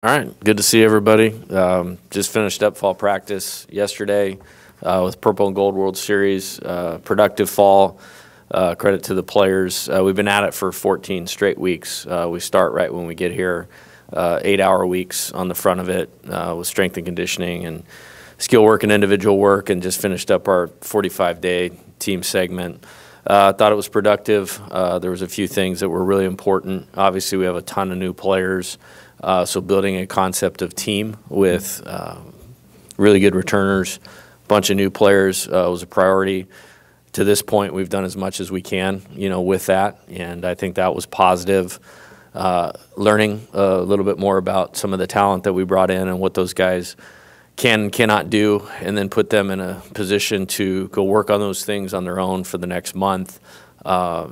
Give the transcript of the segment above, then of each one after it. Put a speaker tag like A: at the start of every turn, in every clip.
A: All right, good to see everybody. Just finished up fall practice yesterday with Purple and Gold World Series. Productive fall. Credit to the players. We've been at it for 14 straight weeks. We start right when we get here. 8-hour weeks on the front of it with strength and conditioning and skill work and individual work, and just finished up our 45-day team segment. Thought it was productive. There was a few things that were really important. Obviously, we have a ton of new players. So building a concept of team with really good returners, a bunch of new players was a priority. To this point, we've done as much as we can, with that, and I think that was positive. Learning a little bit more about some of the talent that we brought in and what those guys can and cannot do, and then put them in a position to go work on those things on their own for the next month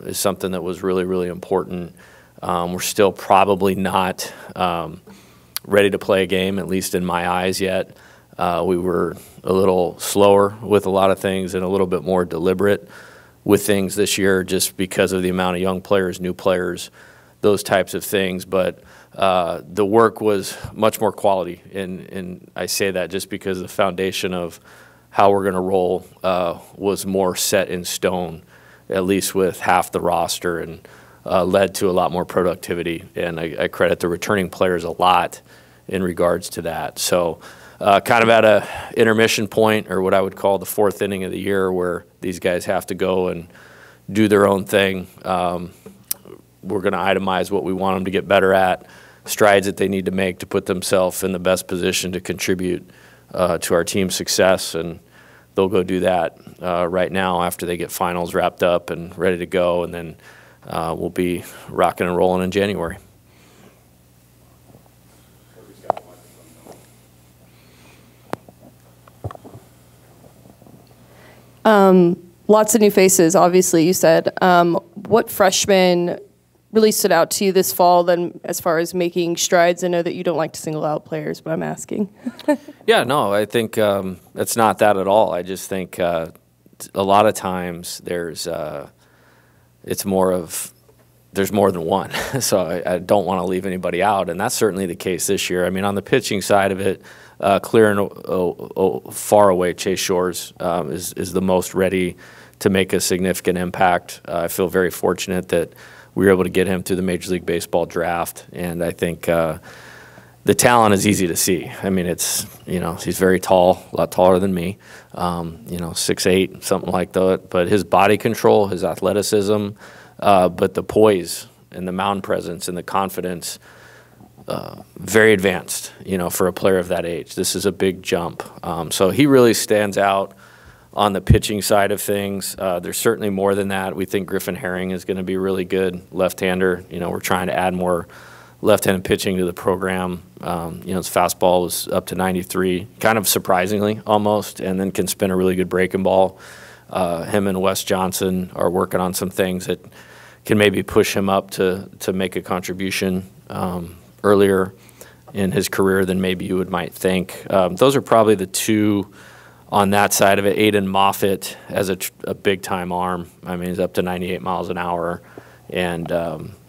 A: is something that was really, really important. We're still probably not ready to play a game, at least in my eyes, yet. We were a little slower with a lot of things and a little bit more deliberate with things this year just because of the amount of young players, new players, those types of things. But the work was much more quality, and I say that just because the foundation of how we're going to roll was more set in stone, at least with half the roster, and led to a lot more productivity, and I credit the returning players a lot in regards to that. So kind of at a intermission point, or what I would call the fourth inning of the year, where these guys have to go and do their own thing. We're going to itemize what we want them to get better at, strides that they need to make to put themselves in the best position to contribute to our team's success, and they'll go do that right now after they get finals wrapped up and ready to go, and then we'll be rocking and rolling in January.
B: Lots of new faces, obviously, you said. What freshmen really stood out to you this fall, then, as far as making strides? I know that you don't like to single out players, but I'm asking.
A: Yeah, no, I think it's not that at all. I just think a lot of times there's more than one. So I don't want to leave anybody out, and that's certainly the case this year. I mean, on the pitching side of it, clear and far away, Chase Shores is the most ready to make a significant impact. I feel very fortunate that we were able to get him through the Major League Baseball draft, and I think the talent is easy to see. I mean, he's very tall, a lot taller than me, 6'8", something like that, but his body control, his athleticism, but the poise and the mound presence and the confidence, very advanced, for a player of that age. This is a big jump. So he really stands out on the pitching side of things. There's certainly more than that. We think Griffin Herring is going to be really good left-hander. We're trying to add more left-handed pitching to the program. His fastball was up to 93, kind of surprisingly almost, and then can spin a really good breaking ball. Him and Wes Johnson are working on some things that can maybe push him up to make a contribution earlier in his career than maybe you might think. Those are probably the two on that side of it. Aiden Moffitt has a big-time arm. I mean, he's up to 98 miles an hour and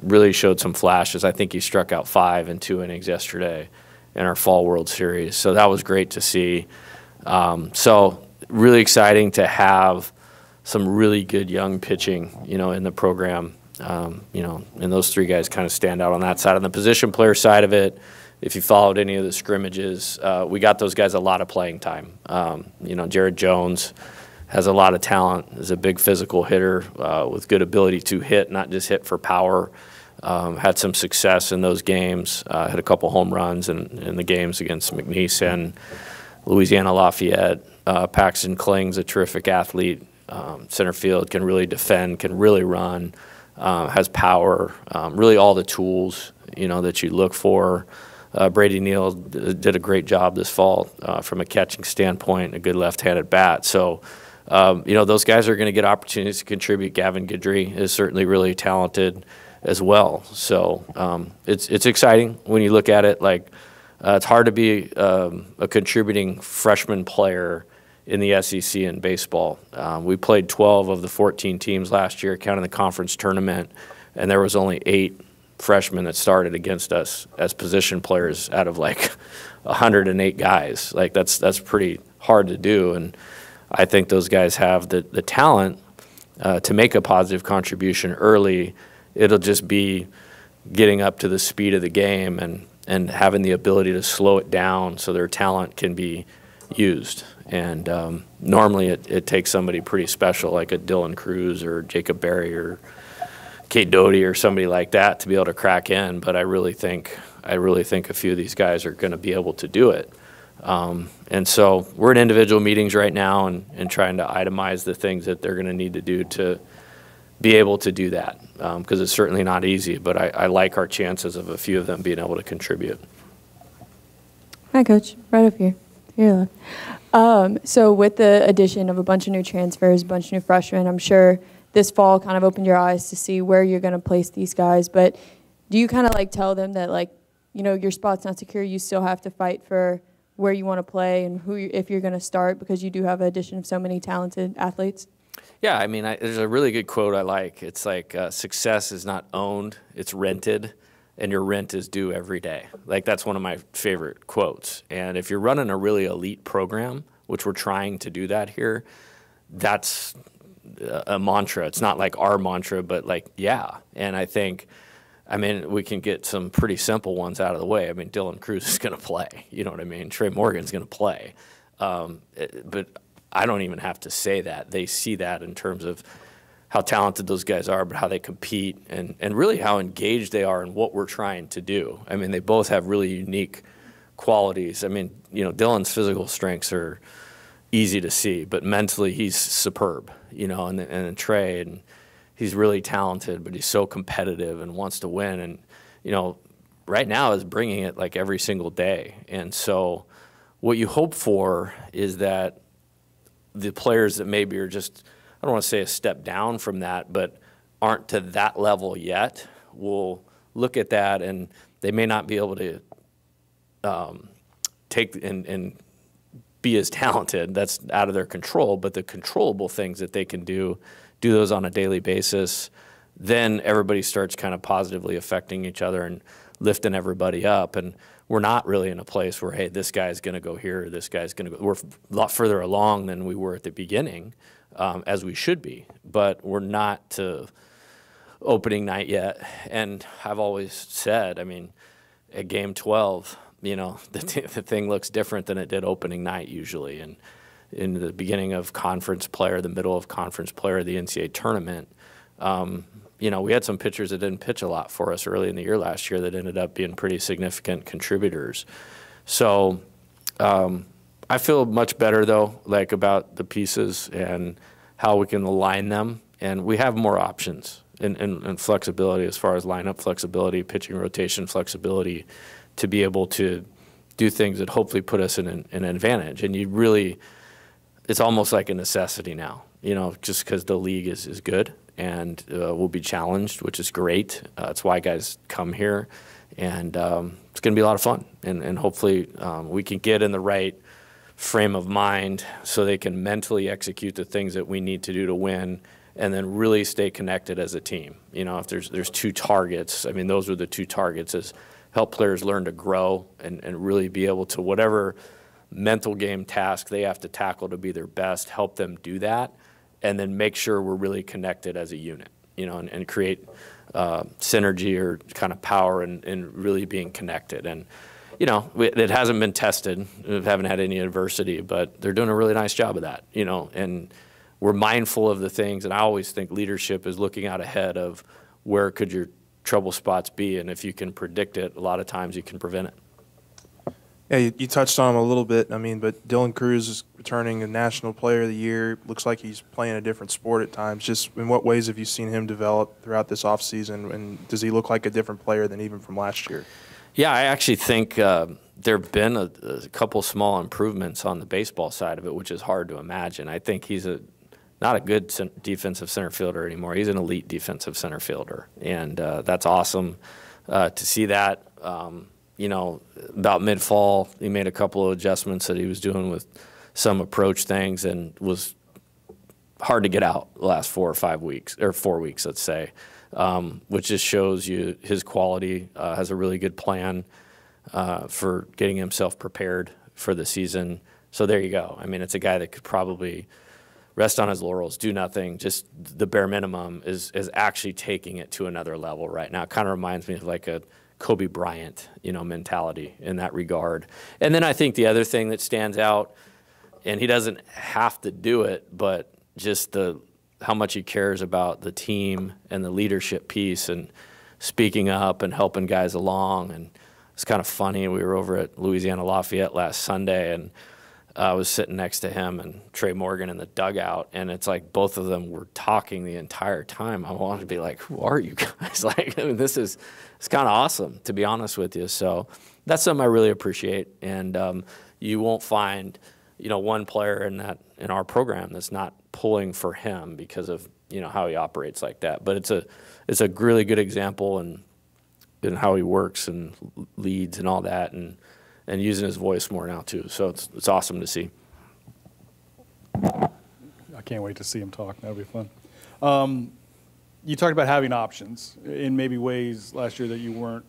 A: really showed some flashes. I think he struck out 5 in 2 innings yesterday in our Fall World Series. So that was great to see. So really exciting to have some really good young pitching, in the program. And those three guys kind of stand out on that side. On the position player side of it, if you followed any of the scrimmages, we got those guys a lot of playing time. Jared Jones has a lot of talent, is a big physical hitter with good ability to hit, not just hit for power. Had some success in those games, had a couple home runs in the games against McNeese and Louisiana Lafayette. Paxton Kling's a terrific athlete. Center field, can really defend, can really run, has power, really all the tools, that you look for. Brady Neal did a great job this fall from a catching standpoint, a good left-handed bat. So, those guys are going to get opportunities to contribute. Gavin Guidry is certainly really talented as well. So it's exciting when you look at it. It's hard to be a contributing freshman player in the SEC in baseball. We played 12 of the 14 teams last year, counting the conference tournament, and there was only 8 freshmen that started against us as position players out of like 108 guys. Like that's pretty hard to do, and I think those guys have the talent to make a positive contribution early. It'll just be getting up to the speed of the game and having the ability to slow it down so their talent can be used. And normally it takes somebody pretty special like a Dylan Cruz or Jacob Berry or Kate Doty or somebody like that to be able to crack in. But I really think a few of these guys are going to be able to do it. And so we're in individual meetings right now and trying to itemize the things that they're going to need to do to be able to do that, because it's certainly not easy, but I like our chances of a few of them being able to contribute.
C: Hi, Coach. Right up here. Here, look. So with the addition of a bunch of new transfers, a bunch of new freshmen, I'm sure this fall kind of opened your eyes to see where you're going to place these guys. But do you kind of like tell them that, like, you know, your spot's not secure, you still have to fight for where you want to play and if you're going to start, because you do have an addition of so many talented athletes?
A: Yeah, I mean, there's a really good quote I like. It's like, success is not owned, it's rented, and your rent is due every day. Like, that's one of my favorite quotes. And if you're running a really elite program, which we're trying to do that here, that's a mantra. It's not like our mantra, but like, yeah. And I think, I mean, we can get some pretty simple ones out of the way. I mean, Dylan Cruz is going to play. You know what I mean? Trey Morgan's going to play. But I don't even have to say that. They see that in terms of how talented those guys are, but how they compete and really how engaged they are in what we're trying to do. I mean, they both have really unique qualities. I mean, you know, Dylan's physical strengths are easy to see, but mentally he's superb, you know, and Trey, and he's really talented, but he's so competitive and wants to win. And, you know, right now is bringing it like every single day. And so what you hope for is that the players that maybe are just, I don't want to say a step down from that, but aren't to that level yet, will look at that and they may not be able to take and be as talented. That's out of their control, but the controllable things that they can do those on a daily basis, then everybody starts kind of positively affecting each other and lifting everybody up. And we're not really in a place where, hey, this guy's going to go here, or this guy's going to go. We're a lot further along than we were at the beginning, as we should be. But we're not to opening night yet. And I've always said, I mean, at game 12, you know, the thing looks different than it did opening night usually. And in the beginning of conference play or the middle of conference play or the NCAA tournament, you know, we had some pitchers that didn't pitch a lot for us early in the year last year that ended up being pretty significant contributors. So I feel much better, though, like about the pieces and how we can align them. And we have more options and flexibility as far as lineup flexibility, pitching rotation flexibility, to be able to do things that hopefully put us in an advantage. And you really, it's almost like a necessity now, you know, just because the league is good and we'll be challenged, which is great. That's why guys come here. And it's going to be a lot of fun. And hopefully we can get in the right frame of mind so they can mentally execute the things that we need to do to win, and then really stay connected as a team. You know, if there's two targets, I mean, those are the two targets, is help players learn to grow and really be able to, whatever mental game task they have to tackle to be their best, help them do that, and then make sure we're really connected as a unit, you know, and create synergy or kind of power and really being connected. And, you know, it hasn't been tested. We haven't had any adversity, but they're doing a really nice job of that, you know, and we're mindful of the things. And I always think leadership is looking out ahead of where could your trouble spots be, and if you can predict it, a lot of times you can prevent it.
D: Yeah, you touched on him a little bit. I mean, but Dylan Cruz is returning a National Player of the Year. Looks like he's playing a different sport at times. Just in what ways have you seen him develop throughout this offseason, and does he look like a different player than even from last year?
A: Yeah, I actually think there have been a couple small improvements on the baseball side of it, which is hard to imagine. I think he's not a good defensive center fielder anymore. He's an elite defensive center fielder, and that's awesome to see that. You know, about mid-fall, he made a couple of adjustments that he was doing with some approach things, and was hard to get out the last 4 or 5 weeks, or 4 weeks, let's say. which just shows you his quality. Has a really good plan for getting himself prepared for the season. So there you go. I mean, it's a guy that could probably rest on his laurels, do nothing, just the bare minimum is actually taking it to another level right now. It kind of reminds me of like a Kobe Bryant, mentality in that regard. And then I think the other thing that stands out, and he doesn't have to do it, but just how much he cares about the team and the leadership piece and speaking up and helping guys along. And it's kind of funny. We were over at Louisiana Lafayette last Sunday, and I was sitting next to him and Trey Morgan in the dugout, and it's like both of them were talking the entire time. I wanted to be like, who are you guys? Like, I mean, it's kind of awesome, to be honest with you. So that's something I really appreciate. And you won't find, one player in our program that's not pulling for him because of, how he operates like that. But it's a really good example in how he works and leads and all that, and using his voice more now too. So it's awesome to see.
E: I can't wait to see him talk. That'll be fun. You talked about having options in maybe ways last year that you weren't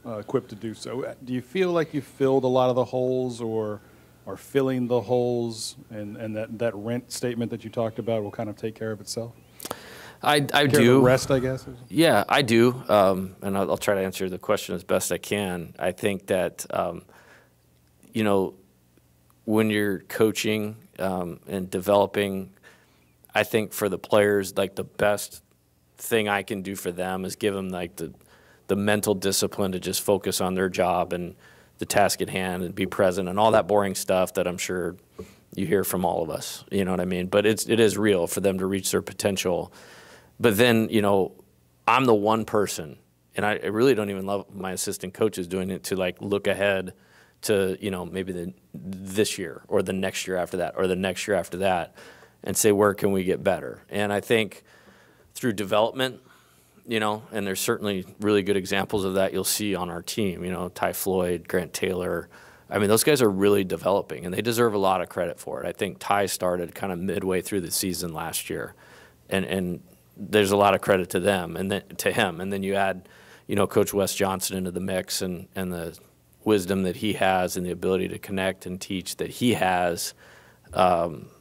E: equipped to do so. Do you feel like you filled a lot of the holes, or are filling the holes, and that rent statement that you talked about will kind of take care of itself?
A: I do.
E: The rest, I guess.
A: Yeah, I do. And I'll try to answer the question as best I can. I think that when you're coaching and developing, I think for the players, like the best thing I can do for them is give them like the mental discipline to just focus on their job and the task at hand and be present and all that boring stuff that I'm sure you hear from all of us. You know what I mean? But it is real for them to reach their potential. But then, I'm the one person, and I really don't even love my assistant coaches doing it, to like look ahead to, maybe this year or the next year after that or the next year after that, and say, where can we get better? And I think through development, and there's certainly really good examples of that you'll see on our team, Ty Floyd, Grant Taylor. I mean, those guys are really developing, and they deserve a lot of credit for it. I think Ty started kind of midway through the season last year, and there's a lot of credit to them and to him. And then you add, Coach Wes Johnson into the mix and the wisdom that he has and the ability to connect and teach that he has.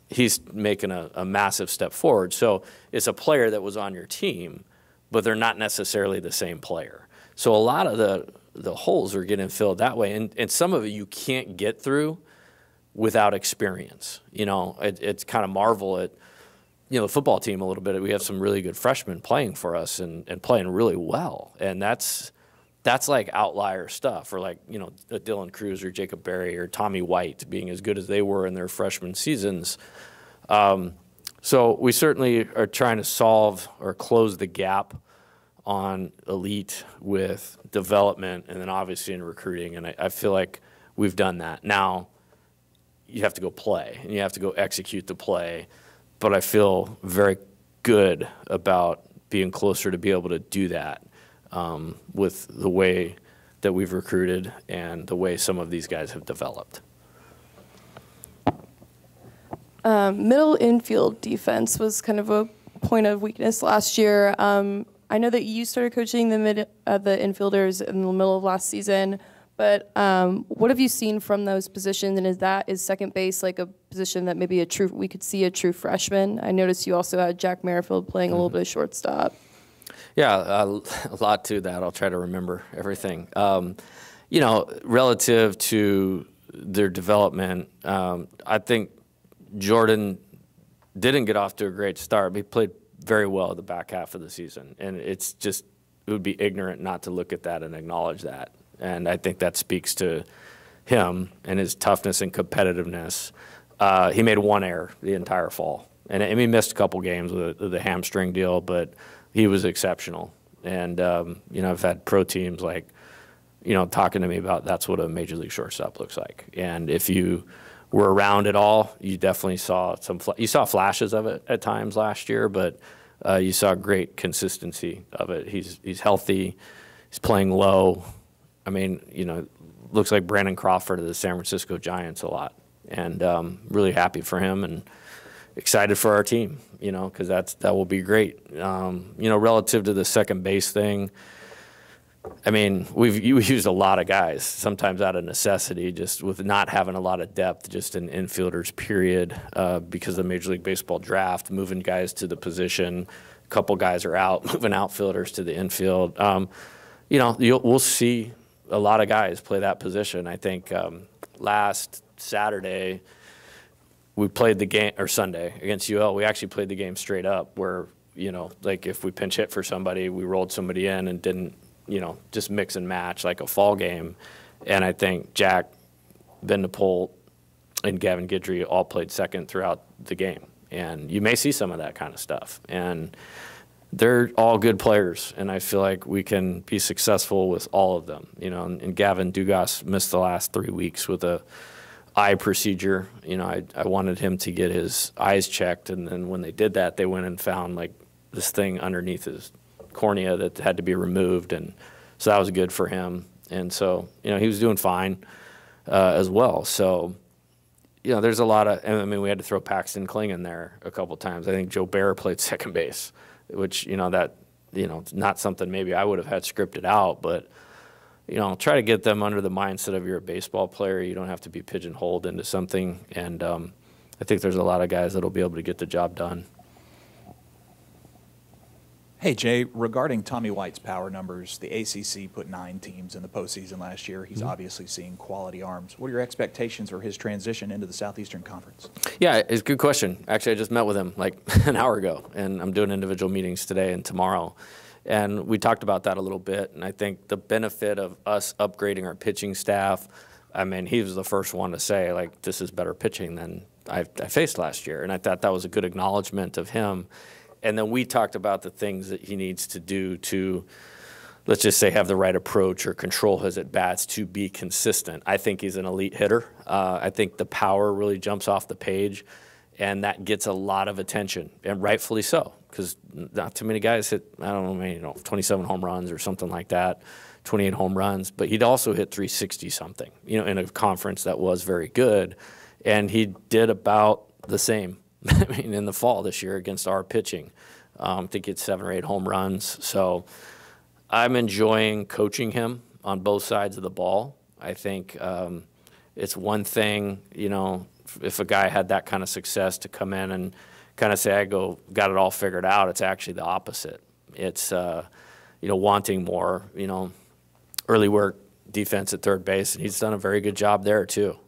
A: He's making a massive step forward. So it's a player that was on your team, but they're not necessarily the same player. So a lot of the holes are getting filled that way. And some of it you can't get through without experience. It's kind of marvel at, the football team a little bit. We have some really good freshmen playing for us and playing really well. And that's like outlier stuff, or like, Dylan Cruz or Jacob Berry or Tommy White being as good as they were in their freshman seasons. So we certainly are trying to solve or close the gap on elite with development and then obviously in recruiting. And I feel like we've done that. Now you have to go play and you have to go execute the play. But I feel very good about being closer to be able to do that with the way that we've recruited and the way some of these guys have developed.
B: Middle infield defense was kind of a point of weakness last year. I know that you started coaching the infielders in the middle of last season, but what have you seen from those positions? And is second base like a position that maybe we could see a true freshman? I noticed you also had Jack Merrifield playing a little bit of shortstop.
A: Yeah, a lot to that. I'll try to remember everything. Relative to their development, I think Jordan didn't get off to a great start, but he played very well at the back half of the season. And it would be ignorant not to look at that and acknowledge that. And I think that speaks to him and his toughness and competitiveness. He made one error the entire fall. And he missed a couple games with the hamstring deal, but he was exceptional. And, I've had pro teams like, talking to me about that's what a major league shortstop looks like. And if you were around at all, you definitely saw you saw flashes of it at times last year, but you saw great consistency of it. He's healthy. He's playing low. I mean, looks like Brandon Crawford of the San Francisco Giants a lot. And really happy for him and excited for our team. you know, because that will be great. You know, relative to the second base thing, I mean, we've used a lot of guys, sometimes out of necessity, just with not having a lot of depth just in infielders, period, because of the Major League Baseball draft, moving guys to the position. A couple guys are out, moving outfielders to the infield. You know, we'll see a lot of guys play that position. I think last Saturday we played the game, or Sunday against UL, we actually played the game straight up where, you know, like if we pinch hit for somebody, we rolled somebody in and didn't, you know, just mix and match like a fall game. And I think Jack, Ben DePolt, and Gavin Guidry all played second throughout the game. And you may see some of that kind of stuff. And they're all good players, and I feel like we can be successful with all of them. You know, and Gavin Dugas missed the last 3 weeks with a eye procedure. You know, I wanted him to get his eyes checked, and then when they did that, they went and found like this thing underneath his cornea that had to be removed, and so that was good for him. And so, you know, he was doing fine as well. So, you know, there's a lot of, I mean, we had to throw Paxton Kling in there a couple times. I think Joe Bear played second base, which, you know, that, you know, it's not something maybe I would have had scripted out, but, you know, try to get them under the mindset of you're a baseball player. You don't have to be pigeonholed into something. And I think there's a lot of guys that'll be able to get the job done.
F: Hey, Jay, regarding Tommy White's power numbers, the ACC put 9 teams in the postseason last year. He's obviously seeing quality arms. What are your expectations for his transition into the Southeastern Conference? Yeah,
A: it's a good question. Actually, I just met with him like an hour ago, and I'm doing individual meetings today and tomorrow. And we talked about that a little bit, and I think the benefit of us upgrading our pitching staff, I mean, he was the first one to say, like, this is better pitching than I faced last year. And I thought that was a good acknowledgement of him. And then we talked about the things that he needs to do to, let's just say, have the right approach or control his at-bats to be consistent. I think he's an elite hitter. I think the power really jumps off the page, and that gets a lot of attention, and rightfully so, because not too many guys hit, I don't know, maybe, you know, 27 home runs or something like that, 28 home runs, but he'd also hit 360-something, you know, in a conference that was very good, and he did about the same. I mean, in the fall this year against our pitching. I think he had 7 or 8 home runs. So I'm enjoying coaching him on both sides of the ball. I think it's one thing, you know, if a guy had that kind of success to come in and kind of say, got it all figured out, it's actually the opposite. It's, you know, wanting more, you know, early work, defense at third base, and he's done a very good job there too.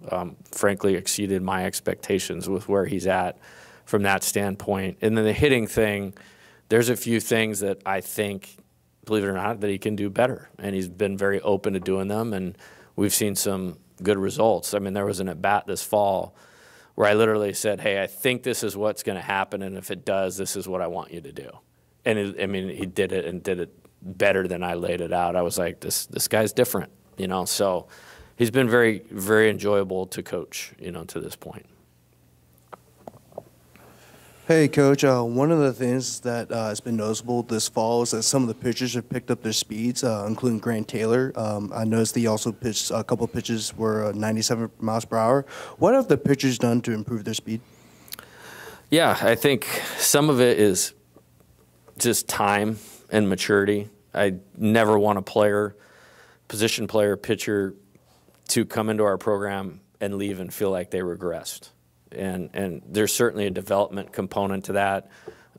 A: Frankly, exceeded my expectations with where he's at from that standpoint. And then the hitting thing, there's a few things that I think, believe it or not, that he can do better. And he's been very open to doing them, and we've seen some good results. I mean, there was an at-bat this fall where I literally said, hey, I think this is what's going to happen, and if it does, this is what I want you to do. And I mean, he did it, and did it better than I laid it out. I was like, this guy's different, you know. So he's been very, very enjoyable to coach, you know, to this point.
G: Hey, Coach. One of the things that has been noticeable this fall is that some of the pitchers have picked up their speeds, including Grant Taylor. I noticed he also pitched a couple of pitches were 97 miles per hour. What have the pitchers done to improve their speed?
A: Yeah, I think some of it is just time and maturity. I never want a player, position player, pitcher, to come into our program and leave and feel like they regressed. And there's certainly a development component to that.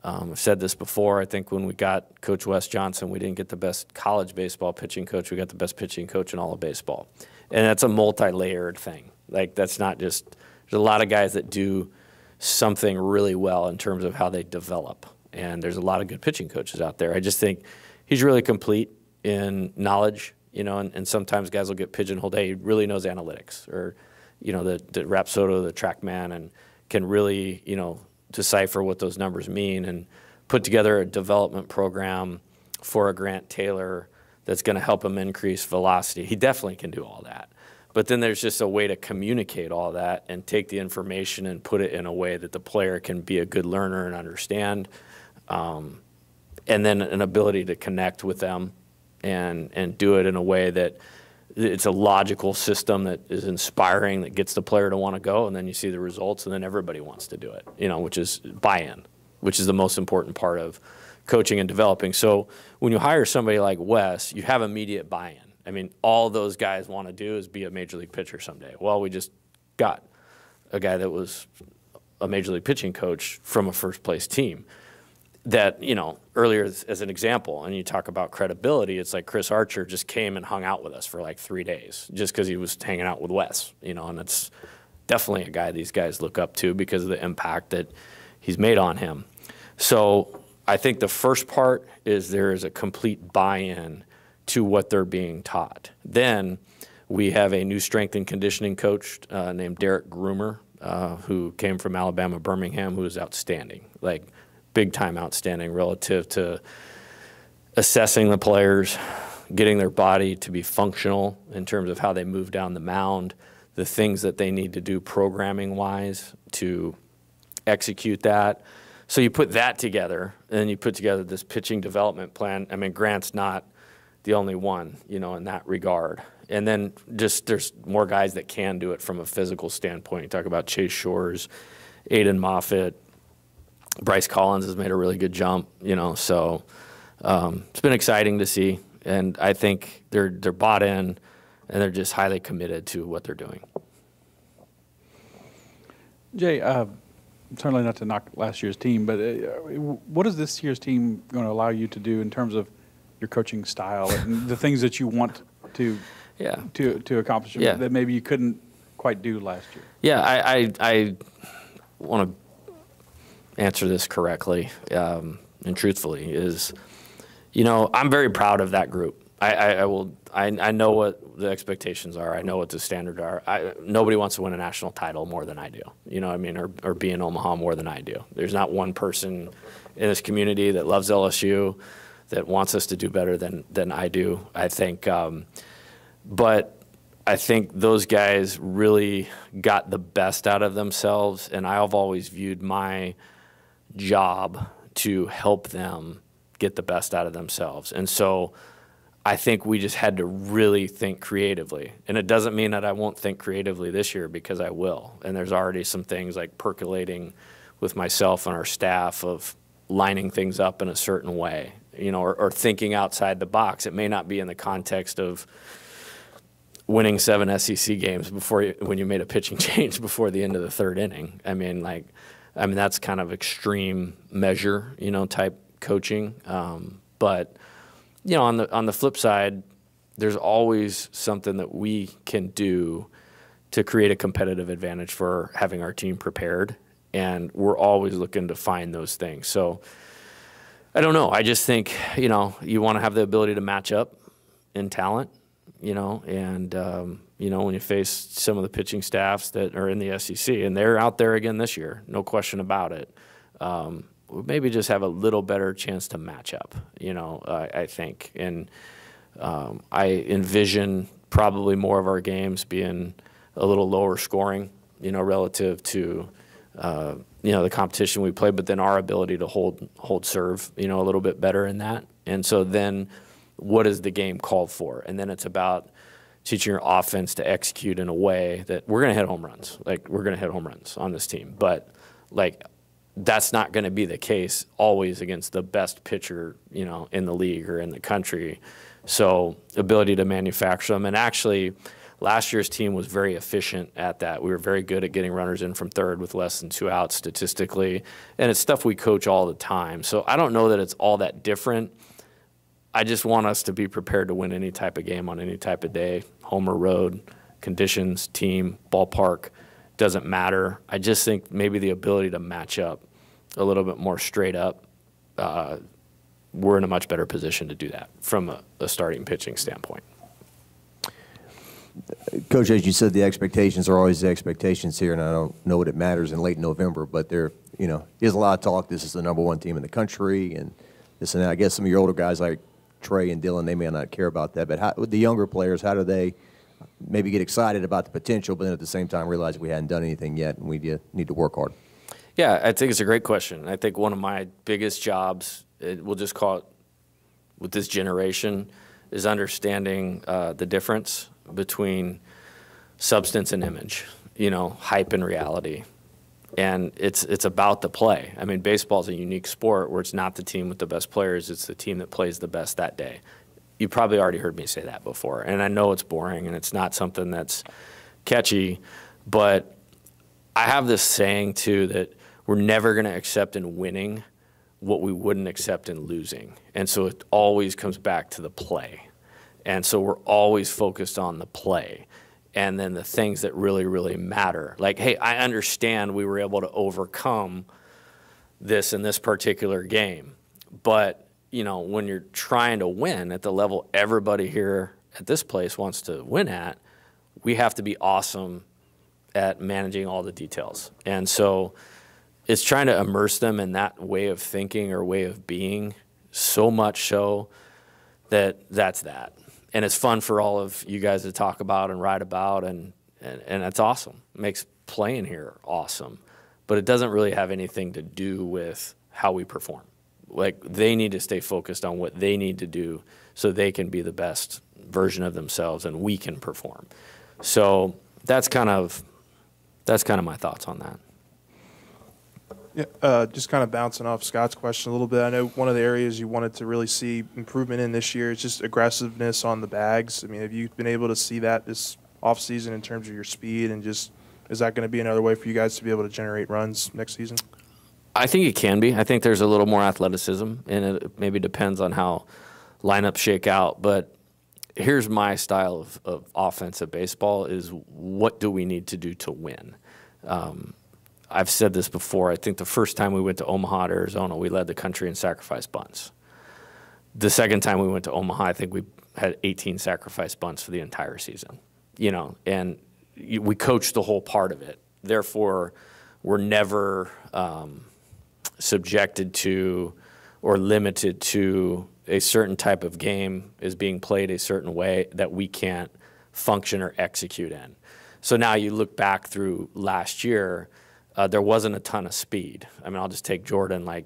A: I've said this before. I think when we got Coach Wes Johnson, we didn't get the best college baseball pitching coach. We got the best pitching coach in all of baseball. And that's a multi-layered thing. Like, that's not just – there's a lot of guys that do something really well in terms of how they develop. And there's a lot of good pitching coaches out there. I just think he's really complete in knowledge, you know, and sometimes guys will get pigeonholed. Hey, he really knows analytics, or – you know, the Rapsodo, the TrackMan, and can really, you know, decipher what those numbers mean and put together a development program for a Grant Taylor that's going to help him increase velocity. He definitely can do all that. But then there's just a way to communicate all that and take the information and put it in a way that the player can be a good learner and understand, and then an ability to connect with them and do it in a way that it's a logical system that is inspiring, that gets the player to want to go, and then you see the results, and then everybody wants to do it, you know, which is buy-in. which is the most important part of coaching and developing. So when you hire somebody like Wes, you have immediate buy-in. I mean, all those guys want to do is be a major league pitcher someday. Well, we just got a guy that was a major league pitching coach from a first-place team. That, you know, earlier as an example, and you talk about credibility, it's like Chris Archer just came and hung out with us for like 3 days just because he was hanging out with Wes, you know, and it's definitely a guy these guys look up to because of the impact that he's made on him. So I think the first part is there is a complete buy-in to what they're being taught. Then we have a new strength and conditioning coach named Derek Groomer, who came from Alabama, Birmingham, who is outstanding, like big-time outstanding relative to assessing the players, getting their body to be functional in terms of how they move down the mound, the things that they need to do programming-wise to execute that. So you put that together, and you put together this pitching development plan. I mean, Grant's not the only one, you know, in that regard. And then just there's more guys that can do it from a physical standpoint. You talk about Chase Shores, Aiden Moffitt, Bryce Collins has made a really good jump, you know. So it's been exciting to see, and I think they're bought in, and they're just highly committed to what they're doing.
E: Jay, certainly not to knock last year's team, but what is this year's team going to allow you to do in terms of your coaching style and the things that you want to accomplish that maybe you couldn't quite do last year? Yeah,
A: I want to answer this correctly and truthfully is, you know, I'm very proud of that group. I know what the expectations are. I know what the standards are. Nobody wants to win a national title more than I do, you know what I mean, or be in Omaha more than I do. There's not one person in this community that loves LSU that wants us to do better than I do, I think. But I think those guys really got the best out of themselves, and I've always viewed my job to help them get the best out of themselves. And so I think we just had to really think creatively. And it doesn't mean that I won't think creatively this year, because I will. And there's already some things like percolating with myself and our staff of lining things up in a certain way, you know, or thinking outside the box. It may not be in the context of winning 7 SEC games when you made a pitching change before the end of the third inning. I mean, that's kind of extreme measure, you know, type coaching. But, you know, on the flip side, there's always something that we can do to create a competitive advantage for having our team prepared. And we're always looking to find those things. So I don't know. I just think, you know, you want to have the ability to match up in talent, you know, and, you know, when you face some of the pitching staffs that are in the SEC, and they're out there again this year, no question about it, maybe just have a little better chance to match up, you know, I think. And I envision probably more of our games being a little lower scoring, you know, relative to, you know, the competition we play, but then our ability to hold serve, you know, a little bit better in that. And so then what is the game called for? And then it's about teaching your offense to execute in a way that we're going to hit home runs. Like, we're going to hit home runs on this team. But, like, that's not going to be the case always against the best pitcher, you know, in the league or in the country. So ability to manufacture them. And actually, last year's team was very efficient at that. We were very good at getting runners in from third with less than 2 outs statistically. And it's stuff we coach all the time. So I don't know that it's all that different. I just want us to be prepared to win any type of game on any type of day, home or road, conditions, team, ballpark, doesn't matter. I just think maybe the ability to match up a little bit more straight up, we're in a much better position to do that from a starting pitching standpoint.
H: Coach, as you said, the expectations are always the expectations here, and I don't know what it matters in late November, but there, you know, there's a lot of talk. This is the #1 team in the country, and this and that. I guess some of your older guys like Trey and Dylan, they may not care about that, but with the younger players, how do they maybe get excited about the potential, but then at the same time realize we hadn't done anything yet and we need to work hard?
A: Yeah, I think it's a great question. I think one of my biggest jobs, we'll just call it with this generation, is understanding the difference between substance and image, you know, hype and reality. And it's about the play. I mean, baseball is a unique sport where it's not the team with the best players, it's the team that plays the best that day. You probably already heard me say that before, and I know it's boring and it's not something that's catchy, but I have this saying too that we're never going to accept in winning what we wouldn't accept in losing. And so it always comes back to the play. And so we're always focused on the play. And then the things that really, really matter. Like, hey, I understand we were able to overcome this in this particular game. But, you know, when you're trying to win at the level everybody here at this place wants to win at, we have to be awesome at managing all the details. And so it's trying to immerse them in that way of thinking or way of being, so much so that that's that. And it's fun for all of you guys to talk about and write about, and that's awesome. It makes playing here awesome. But it doesn't really have anything to do with how we perform. Like, they need to stay focused on what they need to do so they can be the best version of themselves and we can perform. So that's kind of my thoughts on that.
D: Yeah, just kind of bouncing off Scott's question a little bit. I know one of the areas you wanted to really see improvement in this year is just aggressiveness on the bags. I mean, have you been able to see that this offseason in terms of your speed, and just is that going to be another way for you guys to be able to generate runs next season?
A: I think it can be. I think there's a little more athleticism, and it maybe depends on how lineups shake out. But here's my style of offensive baseball is what do we need to do to win? I've said this before. I think the first time we went to Omaha, Arizona, we led the country in sacrifice bunts. The second time we went to Omaha, I think we had 18 sacrifice bunts for the entire season. You know, and we coached the whole part of it. Therefore, we're never subjected to or limited to a certain type of game is being played a certain way that we can't function or execute in. So now you look back through last year, there wasn't a ton of speed. I mean, I'll just take Jordan, like,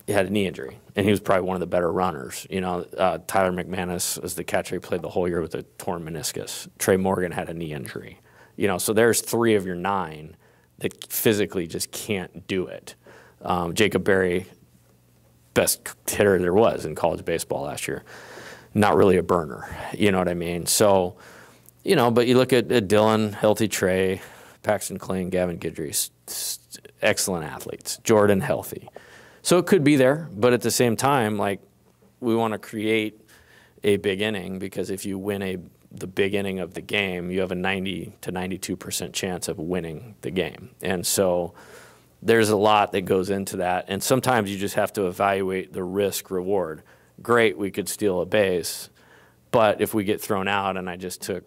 A: he had a knee injury, and he was probably one of the better runners. You know, Tyler McManus was the catcher. He played the whole year with a torn meniscus. Trey Morgan had a knee injury. You know, so there's 3 of your 9 that physically just can't do it. Jacob Berry, best hitter there was in college baseball last year. Not really a burner, you know what I mean? So, you know, but you look at Dylan, healthy Trey, Paxton Kling, Gavin Guidry, excellent athletes. Jordan, healthy. So it could be there, but at the same time, like, we want to create a big inning, because if you win the big inning of the game, you have a 90 to 92% chance of winning the game. And so there's a lot that goes into that, and sometimes you just have to evaluate the risk reward. Great, we could steal a base, but if we get thrown out, and I just took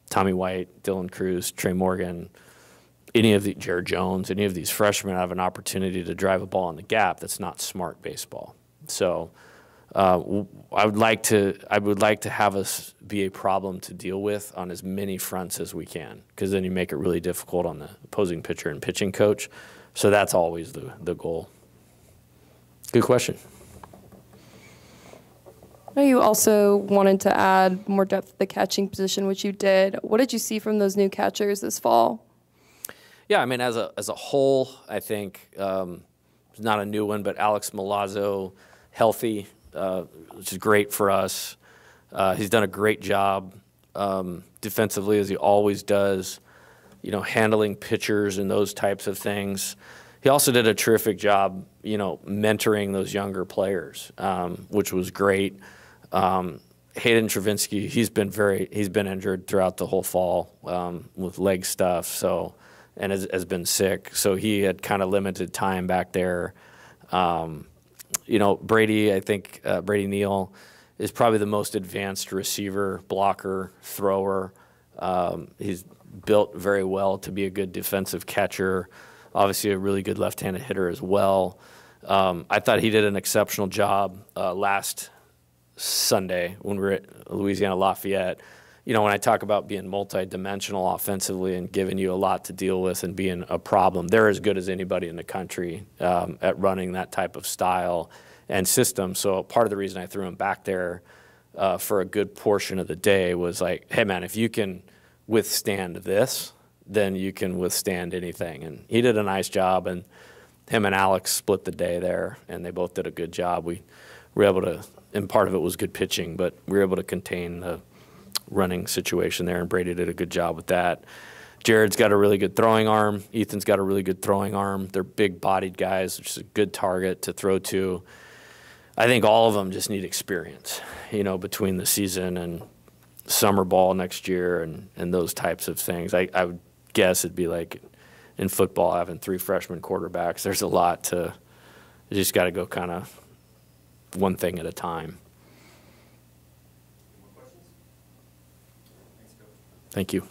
A: Tommy White, Dylan Cruz, Trey Morgan, Jared Jones, any of these freshmen have an opportunity to drive a ball in the gap, that's not smart baseball. So I would like to have us be a problem to deal with on as many fronts as we can, because then you make it really difficult on the opposing pitcher and pitching coach. So that's always the goal. Good question.
B: I know you also wanted to add more depth at the catching position, which you did. What did you see from those new catchers this fall?
A: Yeah, I mean, as a whole, I think it's not a new one, but Alex Milazzo, healthy, which is great for us. He's done a great job defensively, as he always does, you know, handling pitchers and those types of things. He also did a terrific job, you know, mentoring those younger players, which was great. Hayden Travinsky, he's been injured throughout the whole fall with leg stuff, and has been sick. So he had kind of limited time back there. You know, Brady, I think Brady Neal is probably the most advanced receiver, blocker, thrower. He's built very well to be a good defensive catcher. Obviously a really good left-handed hitter as well. I thought he did an exceptional job last Sunday when we were at Louisiana Lafayette. You know, when I talk about being multi-dimensional offensively and giving you a lot to deal with and being a problem, they're as good as anybody in the country at running that type of style and system. So part of the reason I threw him back there for a good portion of the day was like, hey, man, if you can withstand this, then you can withstand anything. And he did a nice job, and him and Alex split the day there, and they both did a good job. We were able to, and part of it was good pitching, but we were able to contain the running situation there, and Brady did a good job with that. Jared's got a really good throwing arm. Ethan's got a really good throwing arm. They're big-bodied guys, which is a good target to throw to. I think all of them just need experience, you know, between the season and summer ball next year and those types of things. I would guess it'd be like in football having 3 freshman quarterbacks. There's a lot to – you just got to go kind of one thing at a time. Thank you.